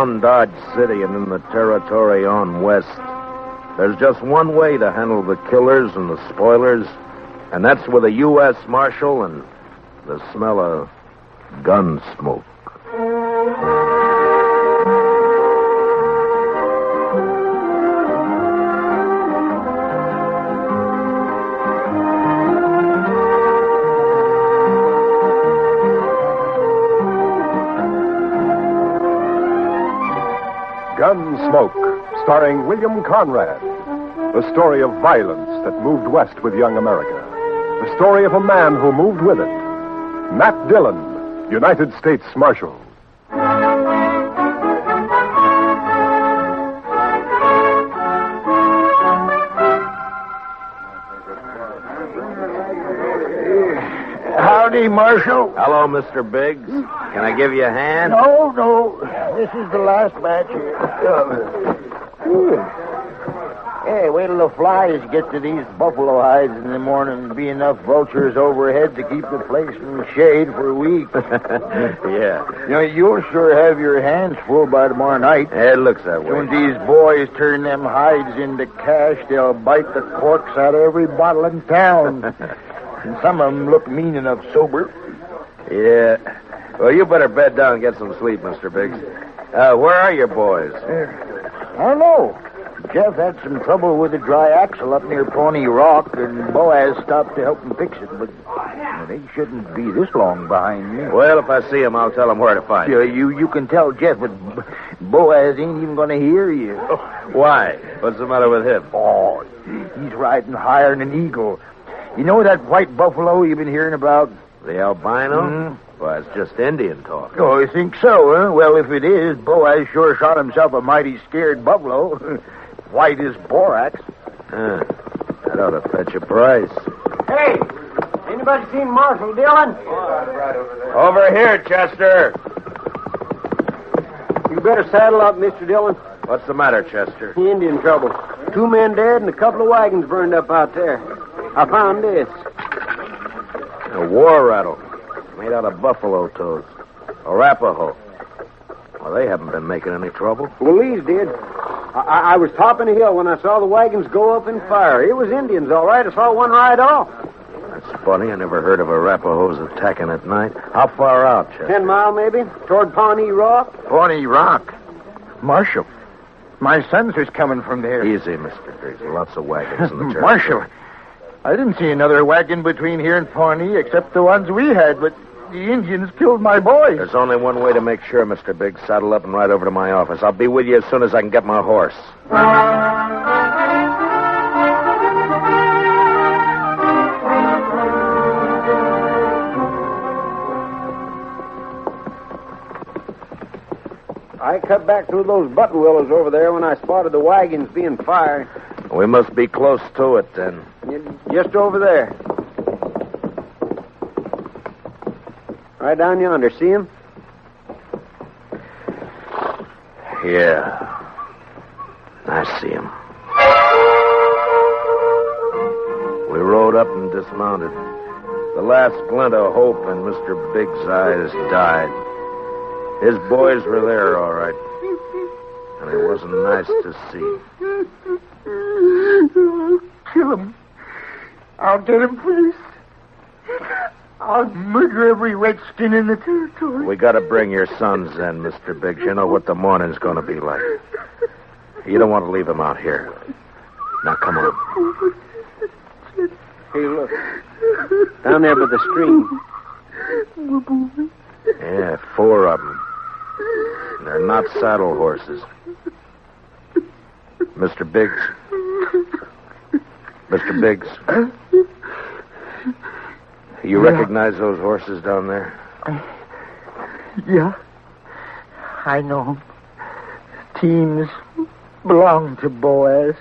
around Dodge City and in the territory on west, there's just one way to handle the killers and the spoilers, and that's with a U.S. Marshal and the smell of gun smoke. Gunsmoke, starring William Conrad. The story of violence that moved west with young America. The story of a man who moved with it. Matt Dillon, United States Marshal. Howdy, Marshal. Hello, Mr. Biggs. Can I give you a hand? No. This is the last batch here. Hey, wait till the flies get to these buffalo hides in the morning and be enough vultures overhead to keep the place in shade for a week. Yeah. You'll sure have your hands full by tomorrow night. It looks that way. When these boys turn them hides into cash, they'll bite the corks out of every bottle in town. And some of them look mean enough sober. Yeah. Well, you better bed down and get some sleep, Mr. Biggs. Where are your boys? I don't know. Jeff had some trouble with a dry axle up near Pawnee Rock, and Boaz stopped to help him fix it, but they shouldn't be this long behind me. Well, if I see him, I'll tell him where to find him. You can tell Jeff, but Boaz ain't even going to hear you. Why? What's the matter with him? Oh, he's riding higher than an eagle. You know that white buffalo you've been hearing about? The albino? Mm-hmm. Well, it's just Indian talk. Oh, you think so, huh? Well, if it is, Boaz sure shot himself a mighty scared buffalo. White as borax. That ought to fetch a price. Hey, anybody seen Marshal Dillon? Over here, Chester. You better saddle up, Mr. Dillon. What's the matter, Chester? Indian trouble. 2 men dead and a couple of wagons burned up out there. I found this. A war rattle made out of buffalo toes. Arapaho. Well, they haven't been making any trouble. Well, these did. I was topping a hill when I saw the wagons go up in fire. It was Indians, all right. I saw one ride off. That's funny. I never heard of Arapahoes attacking at night. How far out, Chester? 10 mile, maybe, toward Pawnee Rock. Pawnee Rock? Marshal, my sons is coming from there. Easy, Mr. Biggs. Lots of wagons in the territory. Marshal, I didn't see another wagon between here and Pawnee except the ones we had, but the Indians killed my boys. There's only one way to make sure, Mr. Biggs. Saddle up and ride over to my office. I'll be with you as soon as I can get my horse. I cut back through those button willows over there when I spotted the wagons being fired. We must be close to it, then. Just over there. Right down yonder. See him? Yeah. I see him. We rode up and dismounted. The last glint of hope in Mr. Biggs' eyes died. His boys were there, all right. And it wasn't nice to see. Kill him. I'll get him, please. I'll murder every redskin in the territory. We got to bring your sons in, Mr. Biggs. You know what the morning's going to be like. You don't want to leave them out here. Now, come on. Hey, look. Down there by the stream. Yeah, 4 of them. They're not saddle horses. Mr. Biggs. Mr. Biggs. You recognize those horses down there? Yeah. I know them. Teams belong to Boaz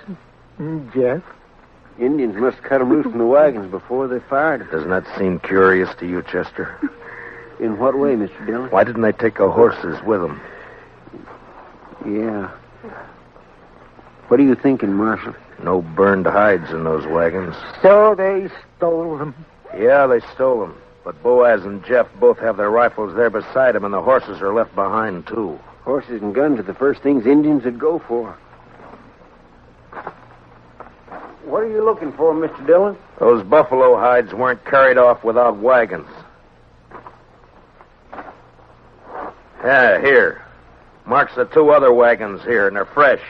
and Jeff. Indians must cut them loose from the wagons before they fired them. Doesn't that seem curious to you, Chester? In what way, Mr. Dillon? Why didn't they take the horses with them? Yeah. What are you thinking, Marshal? No burned hides in those wagons. So they stole them. Yeah, they stole them. But Boaz and Jeff both have their rifles there beside them, and the horses are left behind, too. Horses and guns are the first things Indians would go for. What are you looking for, Mr. Dillon? Those buffalo hides weren't carried off without wagons. Yeah, here. Marks the 2 other wagons here, and they're fresh.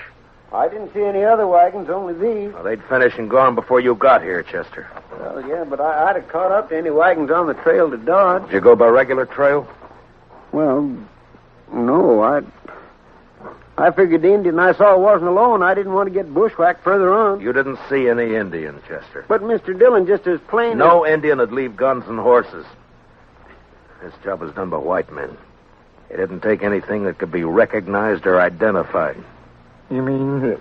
I didn't see any other wagons, only these. Well, they'd finished and gone before you got here, Chester. Well, yeah, but I'd have caught up to any wagons on the trail to Dodge. Did you go by regular trail? Well, no, I figured the Indian I saw wasn't alone. I didn't want to get bushwhacked further on. You didn't see any Indian, Chester. But Mr. Dillon, just as plain No Indian would leave guns and horses. This job was done by white men. It didn't take anything that could be recognized or identified. You mean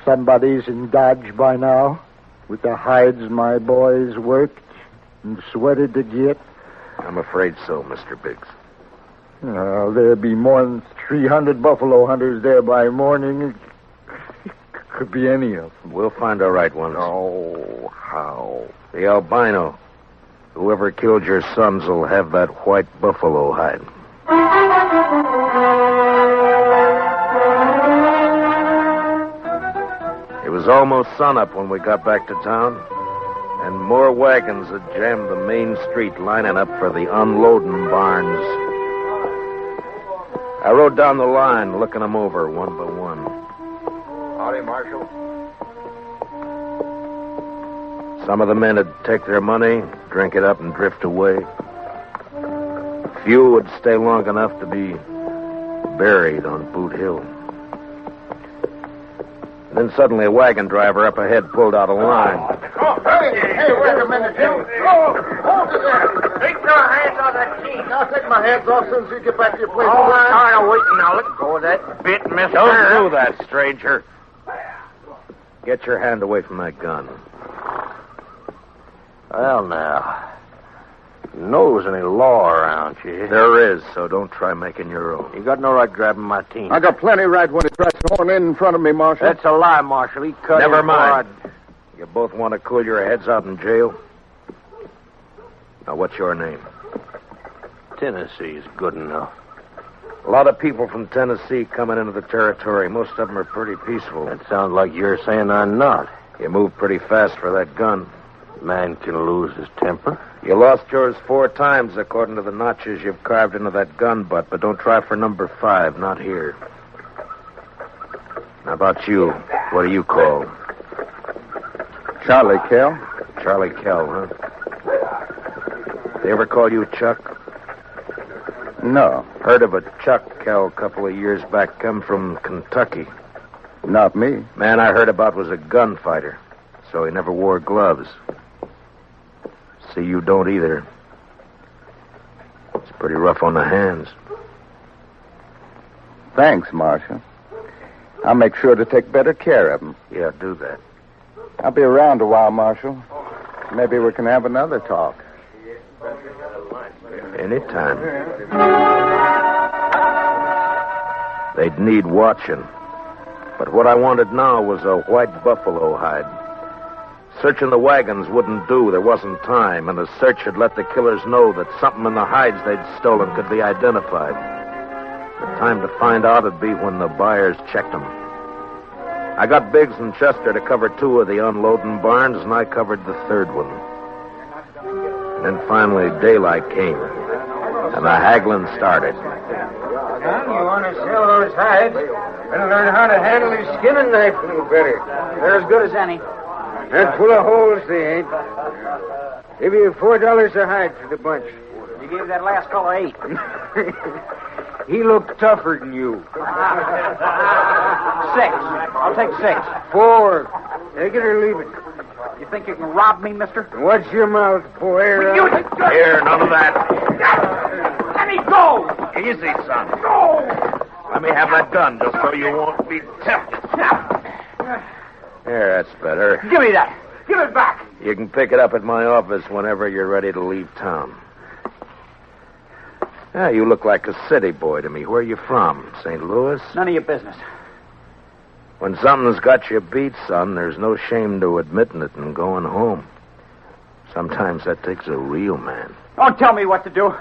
somebody's in Dodge by now? With the hides my boys worked and sweated to get? I'm afraid so, Mr. Biggs. There'll be more than 300 buffalo hunters there by morning. It could be any of them. We'll find the right ones. Oh, how? The albino. Whoever killed your sons will have that white buffalo hide. It was almost sunup when we got back to town, and more wagons had jammed the main street lining up for the unloading barns. I rode down the line, looking them over one by one. Howdy, Marshal. Some of the men would take their money, drink it up, and drift away. Few would stay long enough to be buried on Boot Hill. Then suddenly a wagon driver up ahead pulled out a line. Oh, hey, wait a minute, Jim. Oh, hold it there. Take your hands on that key. I'll take my hands off as soon as you get back to your place. Oh, I'm tired of waiting now. Let go of that bit, mister. Don't do that, stranger. Get your hand away from that gun. Well, now, knows any law around you. There is, so don't try making your own. You got no right grabbing my team. I got plenty right when he tries to horn in front of me, Marshal. That's a lie, Marshal. He cut Never in mind. hard. You both want to cool your heads out in jail? Now, what's your name? Tennessee's good enough. A lot of people from Tennessee coming into the territory. Most of them are pretty peaceful. That sounds like you're saying I'm not. You move pretty fast for that gun. Man can lose his temper. You lost yours 4 times, according to the notches you've carved into that gun butt, but don't try for number 5, not here. How about you? What do you call? Charlie Kell. Charlie Kell, huh? They ever call you Chuck? No, Heard of a Chuck Kell a couple of years back, come from Kentucky. not me. Man I heard about was a gunfighter, so he never wore gloves. See, you don't either. It's pretty rough on the hands. Thanks, Marshal. I'll make sure to take better care of him. Yeah, do that. I'll be around a while, Marshal. Maybe we can have another talk. Anytime. They'd need watching. But what I wanted now was a white buffalo hide. Searching the wagons wouldn't do. There wasn't time, and a search had let the killers know that something in the hides they'd stolen could be identified. The time to find out would be when the buyers checked them. I got Biggs and Chester to cover 2 of the unloading barns, and I covered the 3rd one. And then finally daylight came, and the haggling started. Son, you want to sell those hides? Better learn how to handle your skinning knife a little better. They're as good as any. And full of holes, they ain't. Give you $4 a hide for the bunch. You gave that last fellow 8. He looked tougher than you. 6. I'll take 6. 4. Take it or leave it. You think you can rob me, mister? Watch your mouth, boy. Here, none of that. Let me go! Easy, son. Go! Let me have that gun just so you won't be tempted. There, that's better. Give me that. Give it back. You can pick it up at my office whenever you're ready to leave town. Yeah, you look like a city boy to me. Where are you from? St. Louis? None of your business. When something's got you beat, son, there's no shame to admitting it and going home. Sometimes that takes a real man. Don't tell me what to do.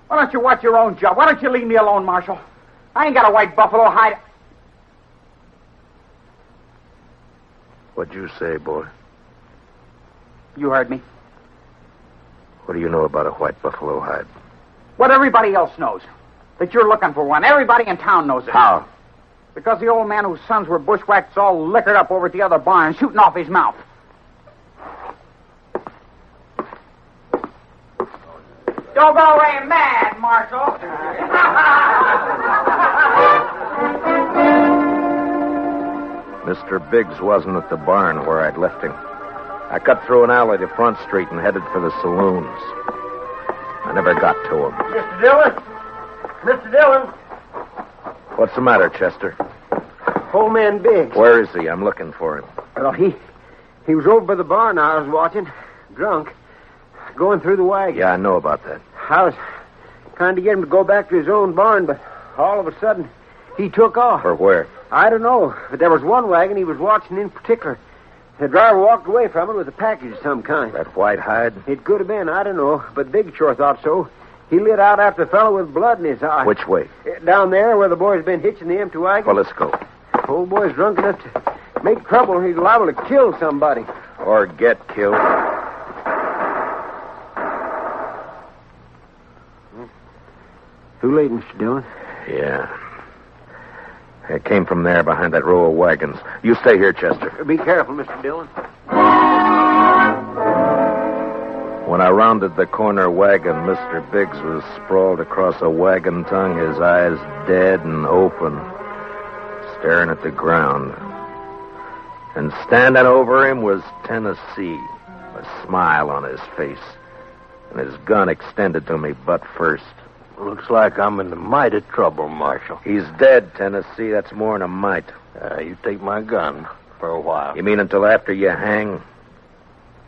Why don't you watch your own job? Why don't you leave me alone, Marshal? I ain't got a white buffalo hide. What'd you say, boy? You heard me. What do you know about a white buffalo hide? What everybody else knows. That you're looking for one. Everybody in town knows it. How? Because the old man whose sons were bushwhacked is all liquored up over at the other barn, shooting off his mouth. Don't go away mad, Marshal. Mr. Biggs wasn't at the barn where I'd left him. I cut through an alley to Front Street and headed for the saloons. I never got to him. Mr. Dillon? Mr. Dillon? What's the matter, Chester? Old man Biggs. Where is he? I'm looking for him. Well, he was over by the barn I was watching, drunk, going through the wagon. Yeah, I know about that. I was trying to get him to go back to his own barn, but all of a sudden, he took off. For where? I don't know, but there was one wagon he was watching in particular. The driver walked away from it with a package of some kind. That white hide? It could have been, I don't know, but Big sure thought so. He lit out after the fellow with blood in his eye. Which way? Down there where the boy's been hitching the empty wagon. Well, let's go. Old boy's drunk enough to make trouble. He's liable to kill somebody. Or get killed. Too late, Mr. Dillon. Yeah. It came from there behind that row of wagons. You stay here, Chester. Be careful, Mr. Dillon. When I rounded the corner wagon, Mr. Biggs was sprawled across a wagon tongue, his eyes dead and open, staring at the ground. And standing over him was Tennessee, a smile on his face, and his gun extended to me butt first. Looks like I'm in the mighty trouble, Marshal. He's dead, Tennessee. That's more than a mite. You take my gun for a while. You mean until after you hang?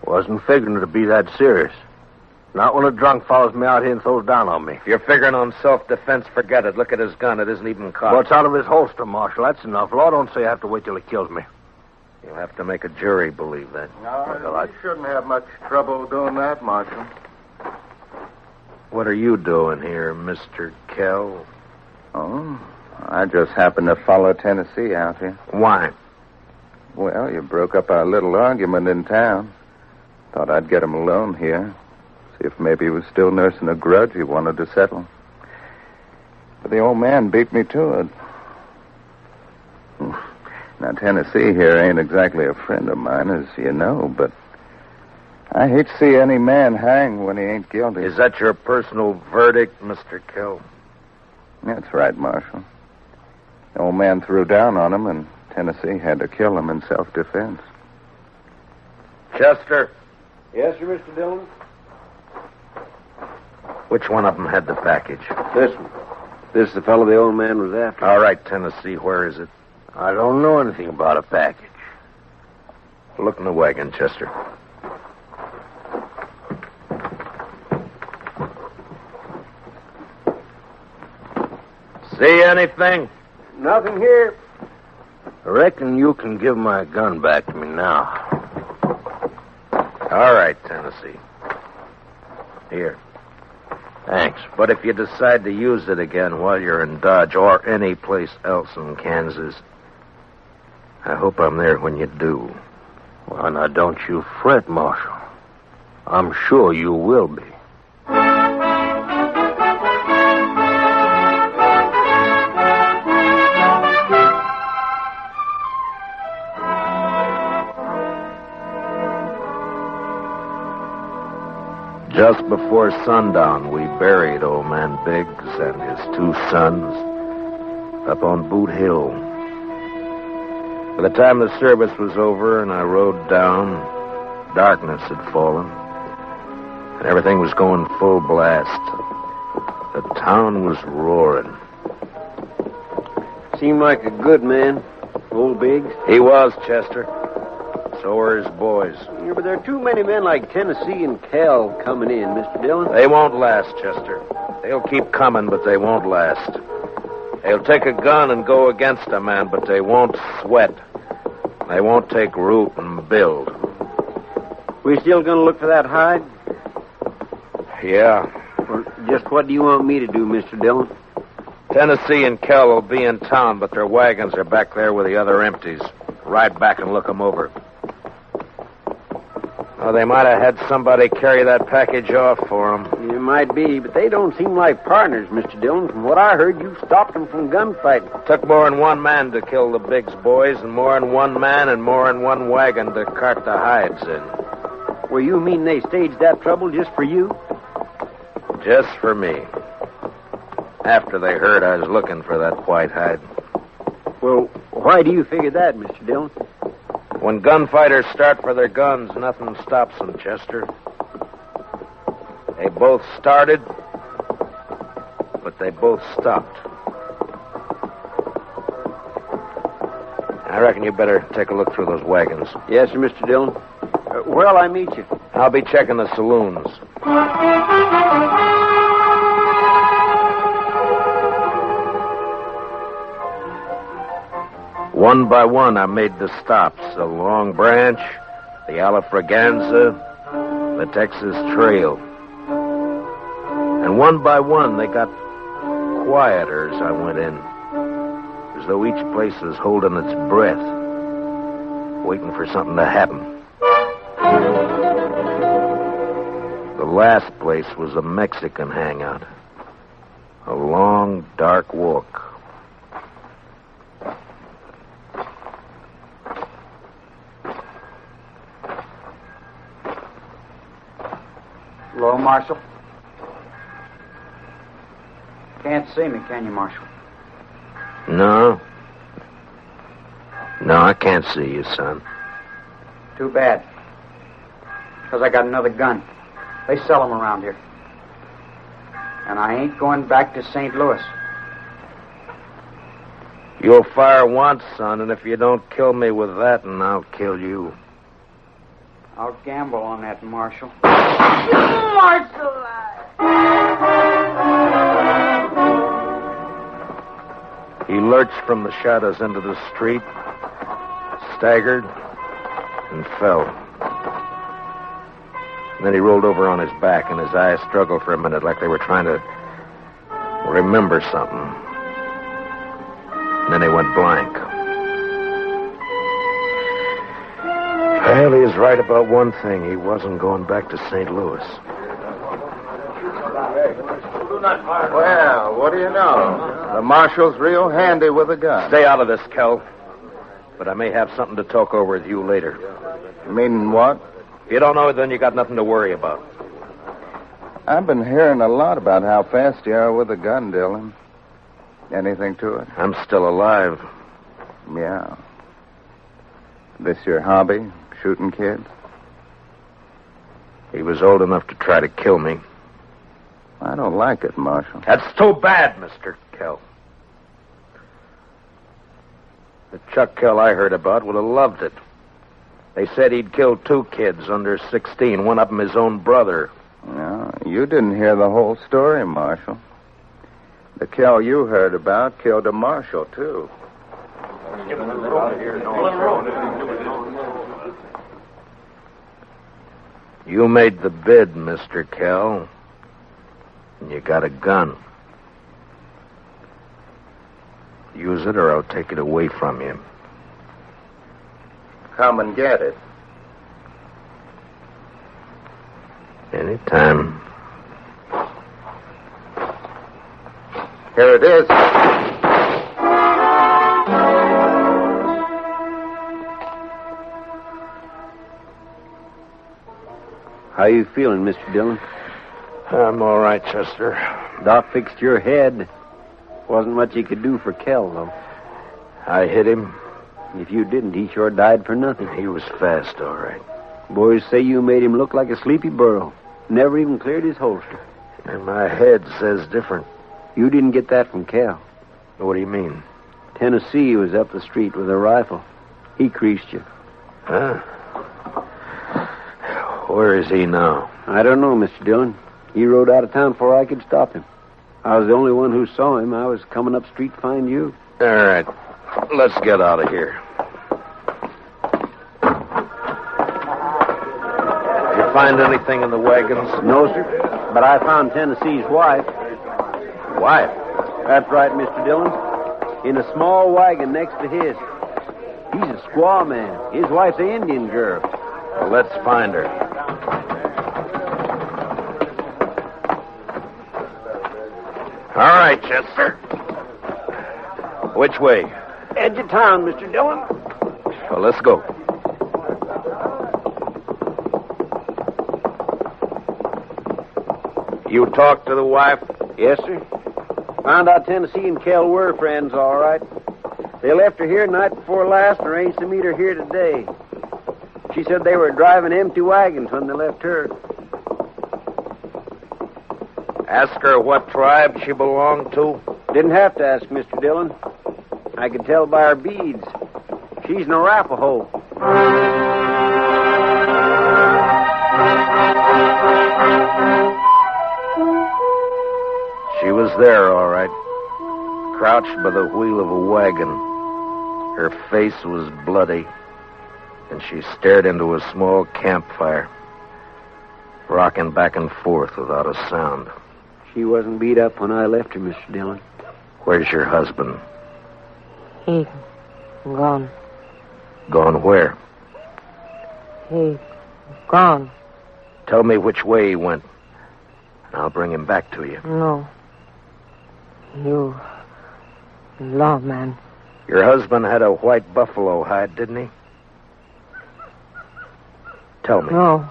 Wasn't figuring to be that serious. Not when a drunk follows me out here and throws down on me. If you're figuring on self-defense, forget it. Look at his gun. It isn't even cocked. What's out of his holster, Marshal? That's enough. Law don't say I have to wait till he kills me. You'll have to make a jury believe that. No, you shouldn't have much trouble doing that, Marshal. What are you doing here, Mr. Kell? Oh, I just happened to follow Tennessee out here. Why? Well, you broke up our little argument in town. Thought I'd get him alone here. See if maybe he was still nursing a grudge he wanted to settle. But the old man beat me to it. Now, Tennessee here ain't exactly a friend of mine, as you know, but I hate to see any man hang when he ain't guilty. Is that your personal verdict, Mr. Kell? That's right, Marshal. The old man threw down on him, and Tennessee had to kill him in self-defense. Chester, Yes, sir, Mr. Dillon? which one of them had the package? This one. This is the fellow the old man was after. All right, Tennessee, where is it? I don't know anything about a package. Look in the wagon, Chester. See anything? Nothing here. I reckon you can give my gun back to me now. All right, Tennessee. Here. Thanks. But if you decide to use it again while you're in Dodge or any place else in Kansas, I hope I'm there when you do. Well, now, don't you fret, Marshal. I'm sure you will be. Just before sundown, we buried old man Biggs and his two sons up on Boot Hill. By the time the service was over and I rode down, darkness had fallen, and everything was going full blast. The town was roaring. Seemed like a good man, old Biggs. He was, Chester. So were his boys. Yeah, but there are too many men like Tennessee and Cal coming in, Mr. Dillon. They won't last, Chester. They'll keep coming, but they won't last. They'll take a gun and go against a man, but they won't sweat. They won't take root and build. We still gonna look for that hide? Yeah. Well, just what do you want me to do, Mr. Dillon? Tennessee and Kell will be in town, but their wagons are back there with the other empties. Ride back and look them over. Oh, they might have had somebody carry that package off for them. It might be, but they don't seem like partners, Mr. Dillon. From what I heard, you stopped them from gunfighting. Took more than one man to kill the Biggs boys, and more than one man and more than one wagon to cart the hides in. Well, you mean they staged that trouble just for you? Just for me. After they heard I was looking for that white hide. Well, why do you figure that, Mr. Dillon? When gunfighters start for their guns, nothing stops them, Chester. They both started, but they both stopped. I reckon you better take a look through those wagons. Yes, sir, Mr. Dillon. Where'll I meet you? I'll be checking the saloons. One by one, I made the stops. The Long Branch, the Alafraganza, the Texas Trail. And one by one, they got quieter as I went in. As though each place was holding its breath, waiting for something to happen. The last place was a Mexican hangout. A long, dark walk. Hello, Marshal. Can't see me, can you, Marshal? No. No, I can't see you, son. Too bad. Because I got another gun. They sell them around here. And I ain't going back to St. Louis. You'll fire once, son, and if you don't kill me with that, and I'll kill you. I'll gamble on that, Marshal. Marshal! He lurched from the shadows into the street, staggered, and fell. And then he rolled over on his back, and his eyes struggled for a minute like they were trying to remember something. And then he went blank. Well, he was right about one thing. He wasn't going back to St. Louis. Well, what do you know? The marshal's real handy with a gun. Stay out of this, Kel. But I may have something to talk over with you later. You mean what? If you don't know it, then you got nothing to worry about. I've been hearing a lot about how fast you are with a gun, Dillon. Anything to it? I'm still alive. Yeah. This your hobby, shooting kids? He was old enough to try to kill me. I don't like it, Marshal. That's too bad, Mr. Kell. The Chuck Kell I heard about would have loved it. They said he'd killed 2 kids under 16, one of them his own brother. No, you didn't hear the whole story, Marshal. The Kell you heard about killed a marshal, too. You made the bid, Mr. Kell. And you got a gun. Use it or I'll take it away from you. Come and get it. Anytime. Here it is. How you feeling, Mr. Dillon? I'm all right, Chester. Doc fixed your head. Wasn't much he could do for Kell, though. I hit him. If you didn't, he sure died for nothing. He was fast, all right. Boys say you made him look like a sleepy burro. Never even cleared his holster. And my head says different. You didn't get that from Kell. What do you mean? Tennessee was up the street with a rifle. He creased you. Huh? Where is he now? I don't know, Mr. Dillon. He rode out of town before I could stop him. I was the only one who saw him. I was coming up street to find you. All right. Let's get out of here. Did you find anything in the wagons? No, sir. But I found Tennessee's wife. Wife? That's right, Mr. Dillon. In a small wagon next to his. He's a squaw man. His wife's an Indian girl. Well, let's find her. All right, Chester. Which way? Edge of town, Mr. Dillon. Well, let's go. You talked to the wife? Yes, sir. Found out Tennessee and Kell were friends, all right. They left her here night before last and arranged to meet her here today. She said they were driving empty wagons when they left her. Ask her what tribe she belonged to? Didn't have to ask, Mr. Dillon. I could tell by her beads. She's an Arapaho. She was there, all right. Crouched by the wheel of a wagon. Her face was bloody, and she stared into a small campfire, rocking back and forth without a sound. She wasn't beat up when I left her, Mr. Dillon. Where's your husband? He gone. Gone where? He gone. Tell me which way he went, and I'll bring him back to you. No. You lawman. Your husband had a white buffalo hide, didn't he? Tell me. No.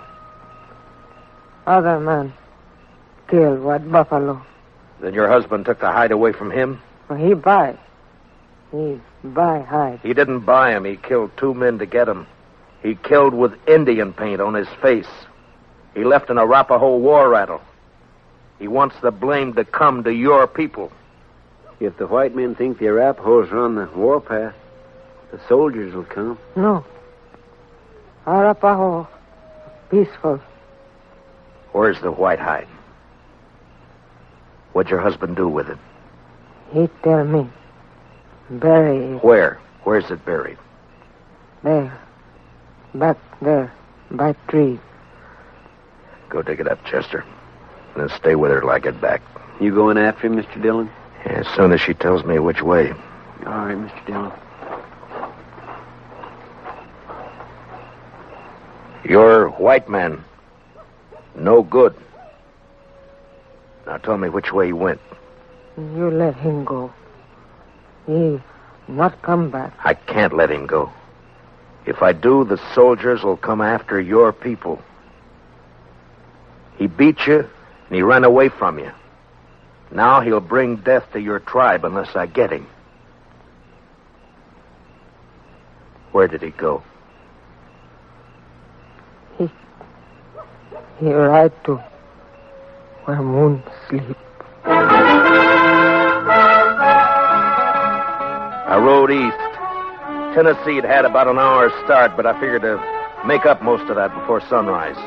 Other man killed white buffalo. Then your husband took the hide away from him? He buy. He buy hide. He didn't buy him. He killed 2 men to get him. He killed with Indian paint on his face. He left an Arapaho war rattle. He wants the blame to come to your people. If the white men think the Arapahoes are on the warpath, the soldiers will come. No. Arapaho peaceful. Where's the white hide? What'd your husband do with it? He tell me. Bury it Where? Where's it buried? there. Back there. By tree. Go dig it up, Chester. And then stay with her till I get back. You going after him, Mr. Dillon? As soon as she tells me which way. All right, Mr. Dillon. You're white man. No good. Now tell me which way he went. You let him go. He not come back. I can't let him go. If I do, the soldiers will come after your people. He beat you, and he ran away from you. Now he'll bring death to your tribe unless I get him. Where did he go? He ride to where moon sleep. I rode east. Tennessee had about an hour's start, but I figured to make up most of that before sunrise.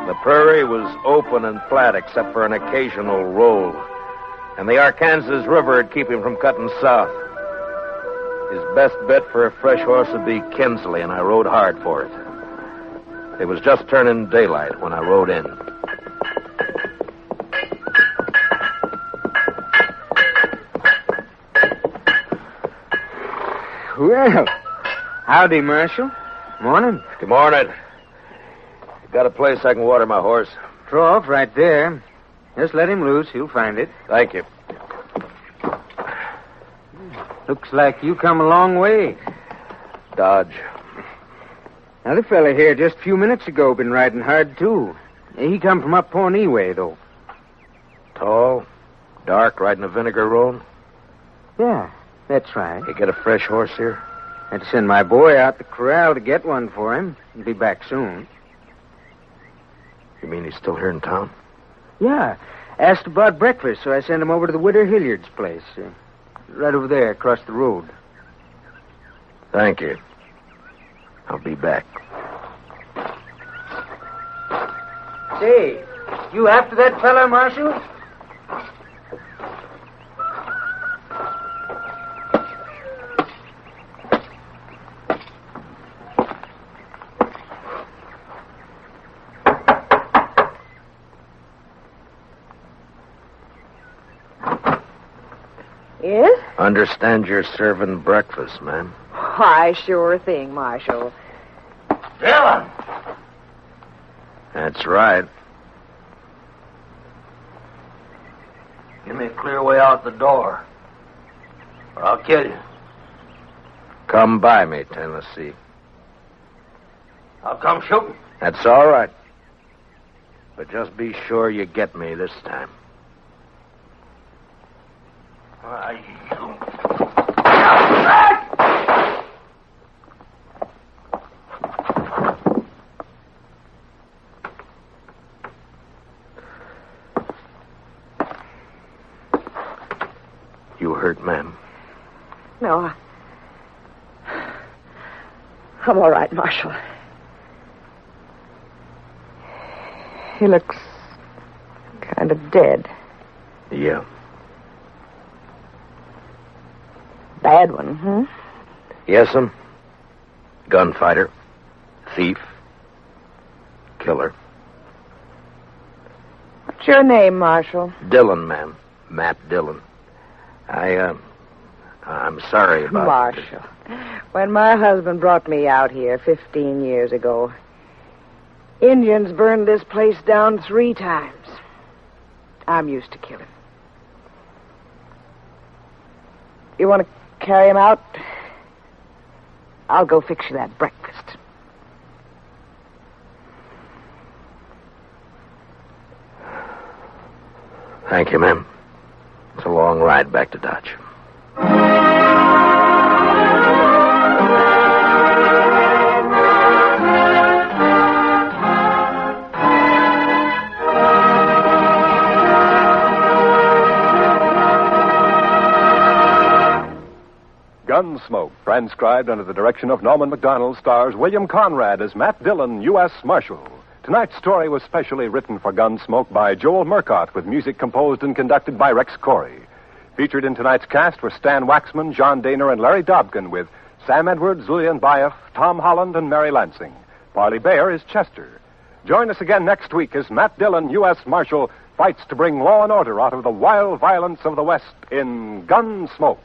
The prairie was open and flat except for an occasional roll, and the Arkansas River would keep him from cutting south. His best bet for a fresh horse would be Kinsley, and I rode hard for it. It was just turning daylight when I rode in. Well, howdy, Marshal. Morning. Good morning. Got a place I can water my horse? Trough right there. Just let him loose. He'll find it. Thank you. Looks like you come a long way. Dodge. Now, the fella here just a few minutes ago been riding hard, too. He come from up Pawnee way, though. Tall, dark, riding a vinegar roan. Yeah, that's right. You get a fresh horse here? Had to send my boy out the corral to get one for him. He'll be back soon. You mean he's still here in town? Yeah. Asked about breakfast, so I sent him over to the Widow Hilliard's place. Right over there, across the road. Thank you. I'll be back. Say, you after that fella, Marshal? Yes? Understand you're serving breakfast, ma'am. Why, sure thing, Marshal. Dillon! That's right. Give me a clear way out the door, or I'll kill you. Come by me, Tennessee. I'll come shooting. That's all right. But just be sure you get me this time. You hurt, ma'am? No, I'm all right, Marshal. He looks kind of dead. Yeah. Bad one, huh? Yes'm. Gunfighter. Thief. Killer. What's your name, Marshal? Dillon, ma'am. Matt Dillon. I'm sorry about... Marshal. When my husband brought me out here 15 years ago, Indians burned this place down 3 times. I'm used to killing. You want to carry him out? I'll go fix you that breakfast. Thank you, ma'am. It's a long ride back to Dodge. Gunsmoke, transcribed under the direction of Norman MacDonald, stars William Conrad as Matt Dillon, U.S. Marshal. Tonight's story was specially written for Gunsmoke by Joel Murcott, with music composed and conducted by Rex Corey. Featured in tonight's cast were Stan Waxman, John Daner, and Larry Dobkin, with Sam Edwards, Lillian Baeff, Tom Holland, and Mary Lansing. Parley Bayer is Chester. Join us again next week as Matt Dillon, U.S. Marshal, fights to bring law and order out of the wild violence of the West in Gunsmoke.